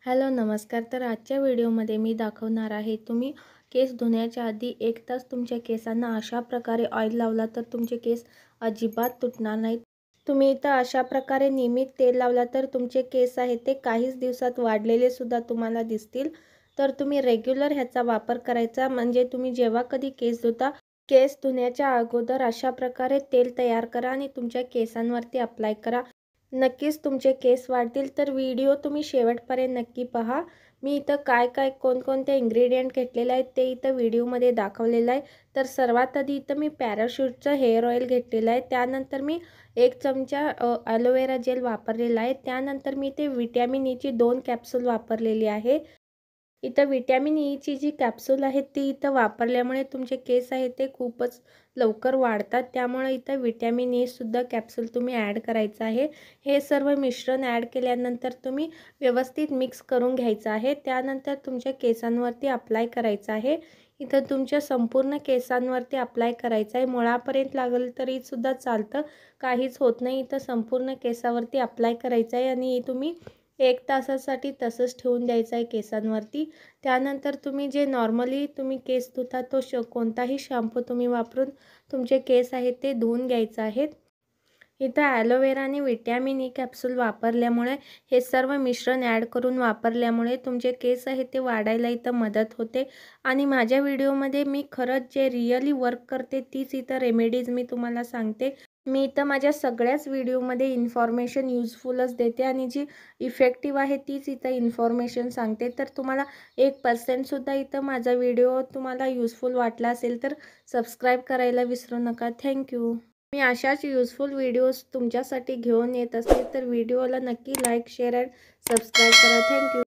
Hello नमस्कार। तर आजच्या व्हिडिओमध्ये मी दाखवणार आहे तुम्ही केस धुण्याच्या आधी 1 तास तुमच्या केसांना अशा प्रकारे ऑइल लावला तर तुमचे केस अजिबात तुटणार नाहीत। तुम्ही इथं अशा प्रकारे नियमित तेल लावला तर तुमचे केस आहेत ते काहीच दिवसात वाढलेले सुद्धा तुम्हाला दिसतील। तर तुम्ही रेग्युलर ह्याचा वापर करायचा, म्हणजे तुम्ही जेव्हा कधी केस धुता, केस धुण्याच्या अगोदर अशा प्रकारे तेल तयार करा आणि तुमच्या केसांवरती अप्लाय करा। नक्कीच तुमचे केस वाढतील। तर व्हिडिओ तुम्ही शेवटपर्यंत नक्की पहा। मी इथं काय कोणकोणते इन्ग्रेडियंट घेतलेले आहेत ते इथं व्हिडिओमध्ये दाखवलेलं आहे। तर सर्वात आधी इथं मी पॅराशूटचं हेअर ऑइल घेतलेलं आहे। त्यानंतर मी 1 चमचा ॲलोवेरा जेल वापरलेला आहे। त्यानंतर मी ते व्हिटॅमिन ईची 2 कॅप्सूल वापरलेली आहे। इथं व्हिटॅमिन ईची जी कॅप्सूल आहे ती इथं वापरल्यामुळे तुमचे केस आहेत ते खूपच लवकर वाढतात। त्यामुळे इथं व्हिटॅमिन ई सुद्धा कॅप्सूल तुम्ही ॲड करायचं आहे। हे सर्व मिश्रण ॲड केल्यानंतर तुम्ही व्यवस्थित मिक्स करून घ्यायचं आहे। त्यानंतर तुमच्या केसांवरती अप्लाय करायचं आहे। इथं तुमच्या संपूर्ण केसांवरती अप्लाय करायचं आहे। मुळापर्यंत लागलं तरी सुद्धा चालतं, काहीच होत नाही। इथं संपूर्ण केसावरती अप्लाय करायचं आहे आणि तुम्ही 1 तासासाठी तसंच ठेवून द्यायचं आहे केसांवरती। त्यानंतर तुम्ही जे नॉर्मली तुम्ही केस धुता तो कोणताही शॅम्पू तुम्ही वापरून तुमचे केस आहेत ते धुवून घ्यायचं आहेत। इथं ॲलोवेरा आणि व्हिटॅमिन ई कॅप्सूल वापरल्यामुळे, हे सर्व मिश्रण ॲड करून वापरल्यामुळे तुमचे केस आहेत ते वाढायला इथं मदत होते। आणि माझ्या व्हिडिओमध्ये मी खरंच जे रिअली वर्क करते तीच इथं रेमेडीज मी तुम्हाला सांगते। मी इथं माझ्या सगळ्याच व्हिडिओमध्ये इन्फॉर्मेशन यूजफुलच देते आणि जी इफेक्टिव्ह आहे तीच इथं इन्फॉर्मेशन सांगते। तर तुम्हाला 1% सुद्धा इथं माझा व्हिडिओ तुम्हाला यूजफुल वाटला असेल तर सबस्क्राईब करायला विसरू नका। थँक्यू। मी अशाच यूजफुल व्हिडिओज तुमच्यासाठी घेऊन येत असते, तर व्हिडिओला नक्की लाईक, शेअर अँड सबस्क्राईब करा। थँक्यू।